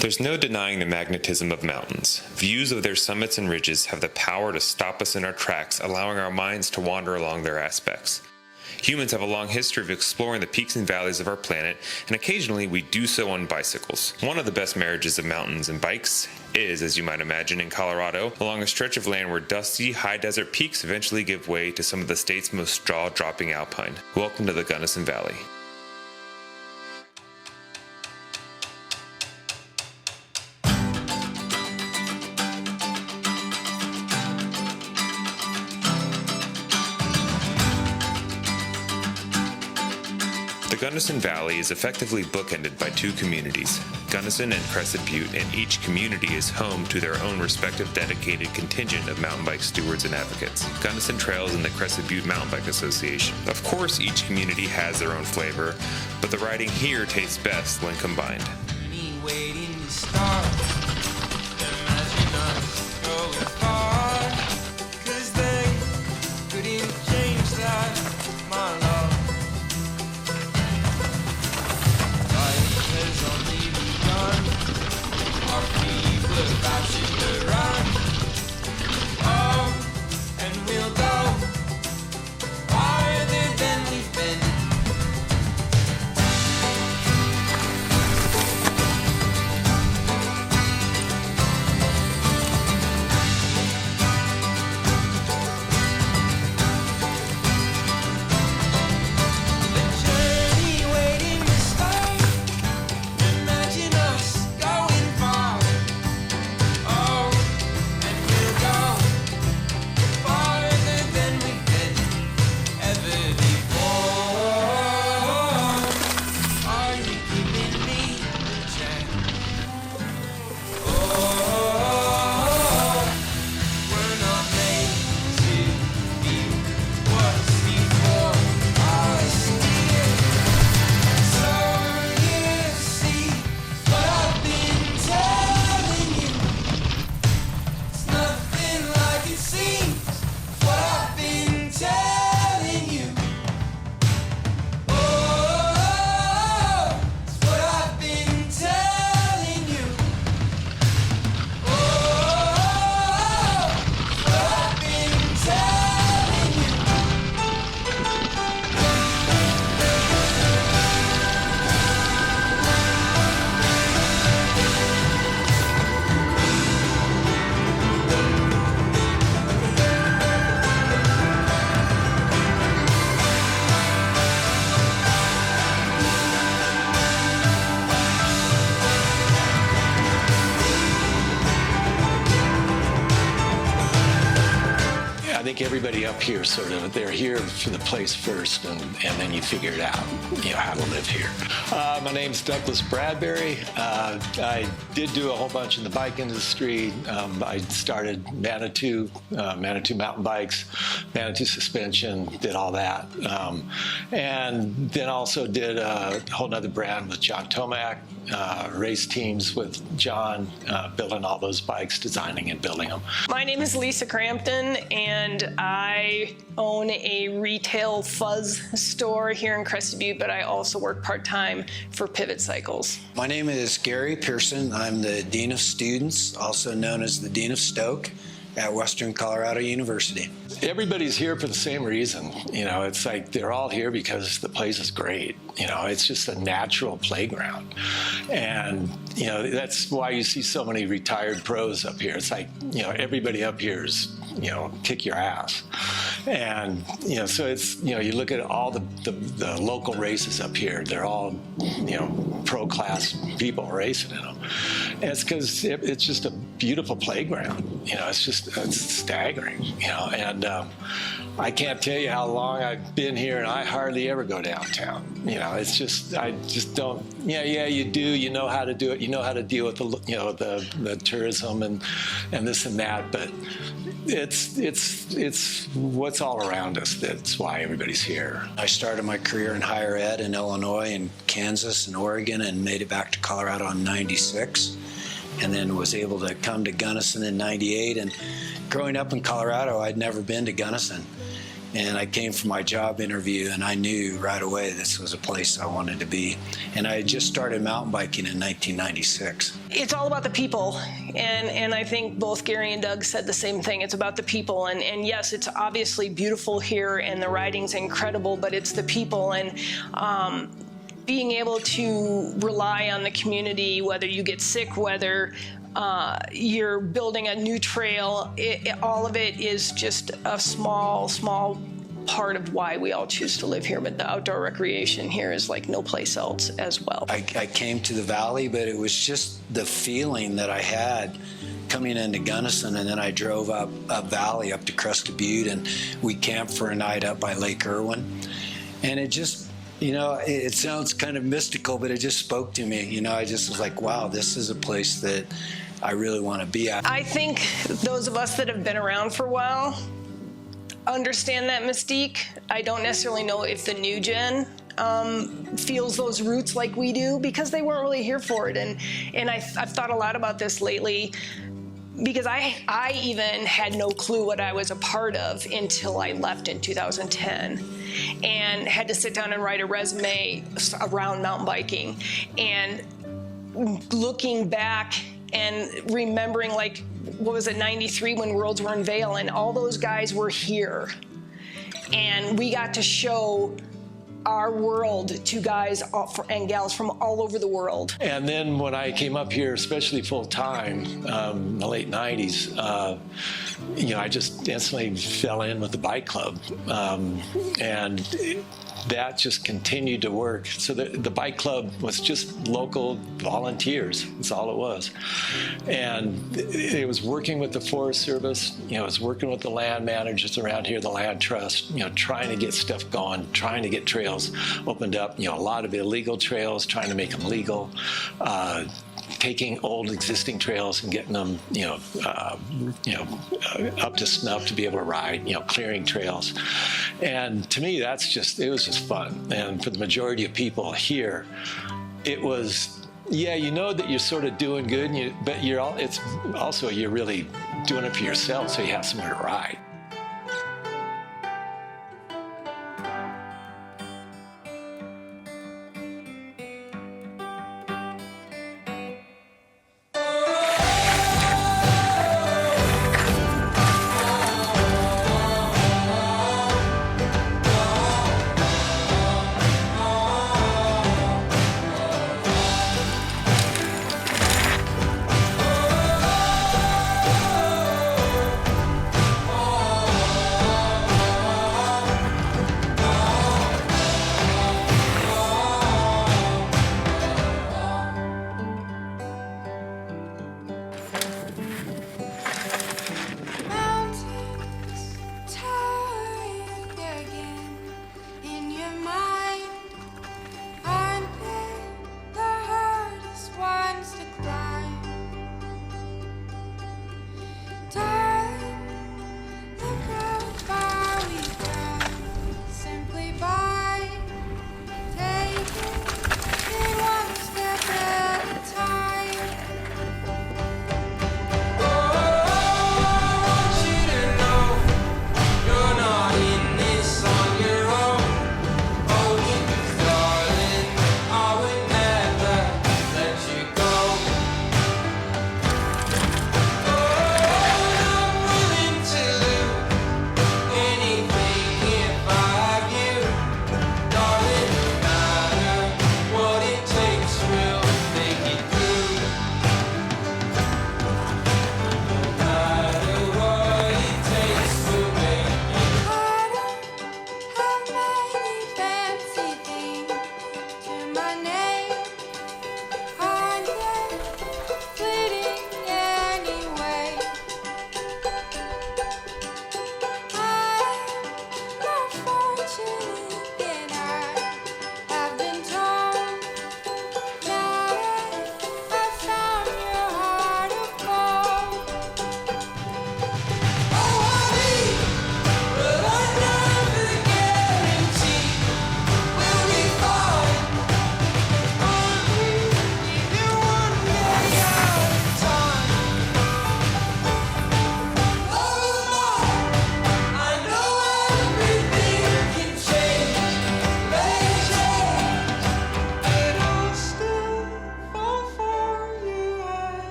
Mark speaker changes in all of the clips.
Speaker 1: There's no denying the magnetism of mountains. Views of their summits and ridges have the power to stop us in our tracks, allowing our minds to wander along their aspects. Humans have a long history of exploring the peaks and valleys of our planet, and occasionally we do so on bicycles. One of the best marriages of mountains and bikes is, as you might imagine, in Colorado, along a stretch of land where dusty, high desert peaks eventually give way to some of the state's most jaw-dropping alpine. Welcome to the Gunnison Valley. The Gunnison Valley is effectively bookended by two communities, Gunnison and Crested Butte, and each community is home to their own respective dedicated contingent of mountain bike stewards and advocates, Gunnison Trails and the Crested Butte Mountain Bike Association. Of course, each community has their own flavor, but the riding here tastes best when combined.
Speaker 2: I think everybody up here they're here for the place first, and then you figure it out, how to live here. My name's Douglas Bradbury. I did do a whole bunch in the bike industry. I started Manitou mountain bikes, Manitou suspension, did all that. And then also did a whole nother brand with John Tomac, race teams with John, building all those bikes, designing and building them.
Speaker 3: My name is Lisa Crampton, and I own a retail fuzz store here in Crested Butte, but I also work part-time for Pivot Cycles.
Speaker 4: My name is Gary Pearson. I'm the Dean of Students, also known as the Dean of Stoke at Western Colorado University.
Speaker 2: Everybody's here for the same reason. It's like they're all here because the place is great. It's just a natural playground. And, that's why you see so many retired pros up here. It's like, everybody up here is, kick your ass. And, so it's, you look at all the local races up here, they're all, pro-class people racing in them. And it's because it's just a beautiful playground. It's staggering, and I can't tell you how long I've been here, and I hardly ever go downtown. I just don't. Yeah, you do. You know how to do it. You know how to deal with the tourism and this and that. But it's what's all around us. That's why everybody's here.
Speaker 4: I started my career in higher ed in Illinois and Kansas and Oregon, and made it back to Colorado in '96. And then was able to come to Gunnison in '98. And growing up in Colorado, I'd never been to Gunnison. And I came for my job interview, and I knew right away this was a place I wanted to be. And I had just started mountain biking in 1996.
Speaker 3: It's all about the people, and I think both Gary and Doug said the same thing. It's about the people, and yes, it's obviously beautiful here, and the riding's incredible, but it's the people, and being able to rely on the community, whether you get sick, whether you're building a new trail, all of it is just a small part of why we all choose to live here. But the outdoor recreation here is like no place else as well.
Speaker 4: I came to the valley, but it was just the feeling that I had coming into Gunnison, and then I drove up valley up to Crested Butte, and we camped for a night up by Lake Irwin. And it just, it sounds kind of mystical, but it just spoke to me. I just was like, wow, this is a place that I really want to be at.
Speaker 3: I think those of us that have been around for a while understand that mystique. I don't necessarily know if the new gen feels those roots like we do, because they weren't really here for it. And I've thought a lot about this lately, because I even had no clue what I was a part of until I left in 2010 and had to sit down and write a resume around mountain biking. And looking back and remembering, like, what was it, 93 when Worlds were in Vail, and all those guys were here. And we got to show our world to guys and gals from all over the world.
Speaker 2: And then when I came up here, especially full time, in the late 90s, I just instantly fell in with the bike club. And that just continued to work. So the bike club was just local volunteers. That's all it was. And it was working with the Forest Service. It was working with the land managers around here, the land trust, trying to get stuff going, trying to get trails opened up, a lot of illegal trails, trying to make them legal. Taking old existing trails and getting them, up to snuff to be able to ride, clearing trails. And to me, it was just fun. And for the majority of people here, it was, that you're sort of doing good, but it's also, you're really doing it for yourself, so you have somewhere to ride.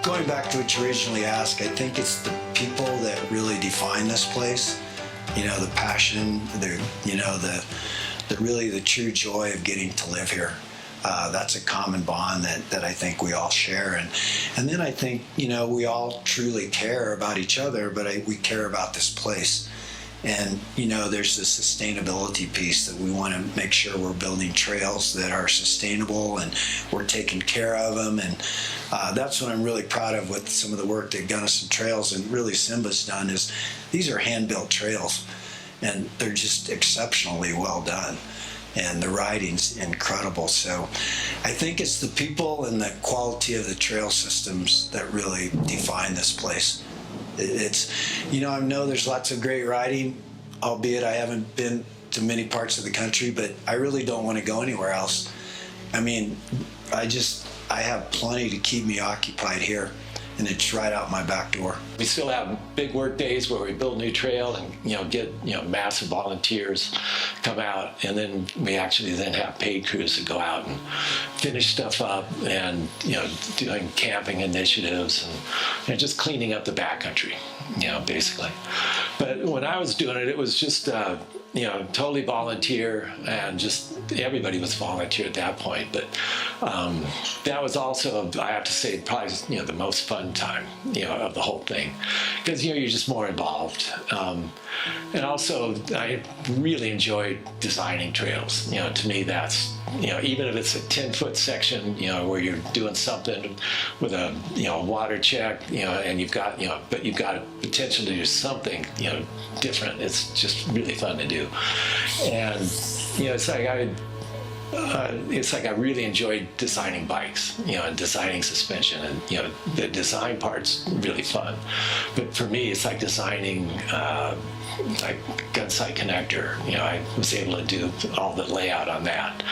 Speaker 4: going back to what you originally asked, I think it's the people that really define this place. You know, the passion, really the true joy of getting to live here. That's a common bond that I think we all share. And then I think, you know, we all truly care about each other, but we care about this place. And, you know, there's the sustainability piece that we want to make sure we're building trails that are sustainable and we're taking care of them. And that's what I'm really proud of with some of the work that Gunnison Trails and really Simba's done is these are hand-built trails and they're just exceptionally well done. And the riding's incredible. So I think it's the people and the quality of the trail systems that really define this place. It's, you know, I know there's lots of great riding, albeit I haven't been to many parts of the country, but I really don't want to go anywhere else. I mean, I have plenty to keep me occupied here, and it's right out my back door.
Speaker 2: We still have big work days where we build a new trail and, you know, get, you know, massive volunteers come out, and then we actually then have paid crews that go out and finish stuff up and, you know, doing camping initiatives and just cleaning up the backcountry, you know, basically. But when I was doing it, it was just, you know, totally volunteer, and just everybody was volunteer at that point. But that was also, I have to say, probably, you know, the most fun time, you know, of the whole thing, because, you know, you're just more involved. And also, I really enjoyed designing trails. You know, to me, that's, you know, even if it's a 10-foot section, you know, where you're doing something with a, you know, water check, you know, and you've got, you know, but you've got a potential to do something, you know, different. It's just really fun to do. And, you know, it's like I really enjoyed designing bikes, you know, and designing suspension, and, you know, the design part's really fun. But for me, it's like designing like gun sight connector. You know, I was able to do all the layout on that,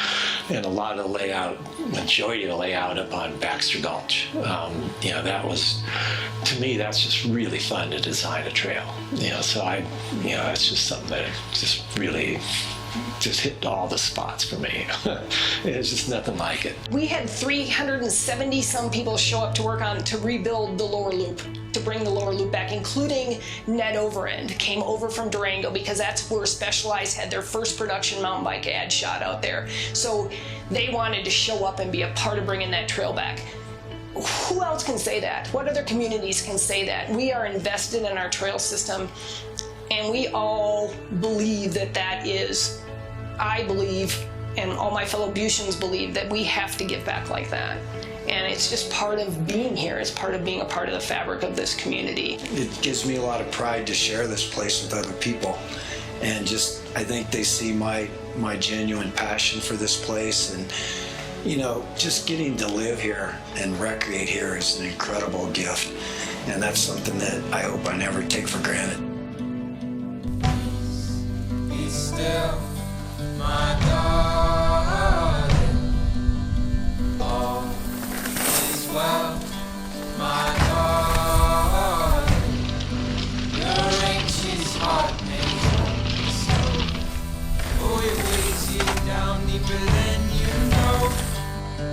Speaker 2: and a lot of the layout, majority of the layout up on Baxter Gulch. You know, that was, to me, that's just really fun to design a trail. You know, so you know, it's just something that just really just hit all the spots for me. It's just nothing like it.
Speaker 3: We had 370 some people show up to work to rebuild the lower loop, to bring the lower loop back, including Ned Overend came over from Durango, because that's where Specialized had their first production mountain bike ad shot out there. So they wanted to show up and be a part of bringing that trail back. Who else can say that? What other communities can say that? We are invested in our trail system, and we all believe that that is, I believe, and all my fellow Butians believe, that we have to give back like that. And it's just part of being here. It's part of being a part of the fabric of this community.
Speaker 4: It gives me a lot of pride to share this place with other people. And just, I think they see my genuine passion for this place. And, you know, just getting to live here and recreate here is an incredible gift. And that's something that I hope I never take for granted.
Speaker 5: Still, my darling, all is well, my darling. Your anxious heart makes me so. Oh, it weighs you down deeper than you know.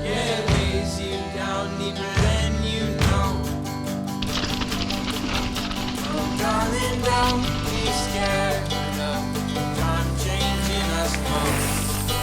Speaker 5: Yeah, it weighs you down deeper than you know. Oh, darling, don't be scared. Time changing us both.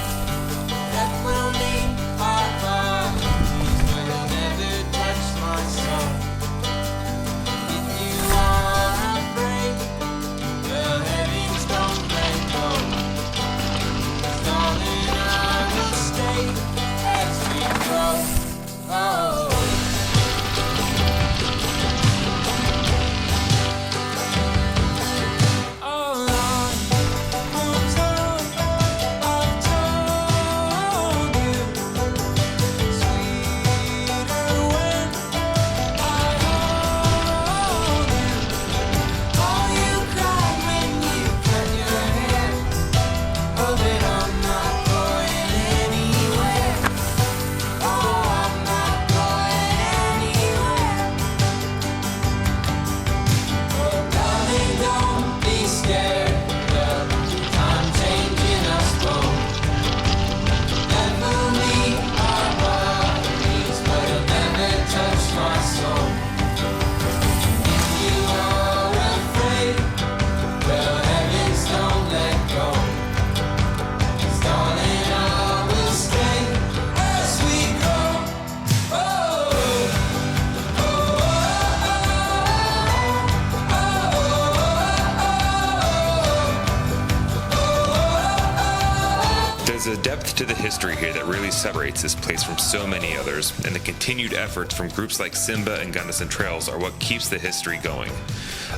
Speaker 1: depth to the history here that really separates this place from so many others, and the continued efforts from groups like Simba and Gunnison Trails are what keeps the history going.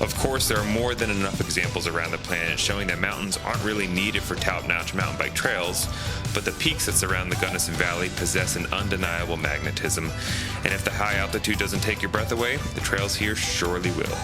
Speaker 1: Of course, there are more than enough examples around the planet showing that mountains aren't really needed for top-notch mountain bike trails, but the peaks that surround the Gunnison Valley possess an undeniable magnetism, and if the high altitude doesn't take your breath away, the trails here surely will.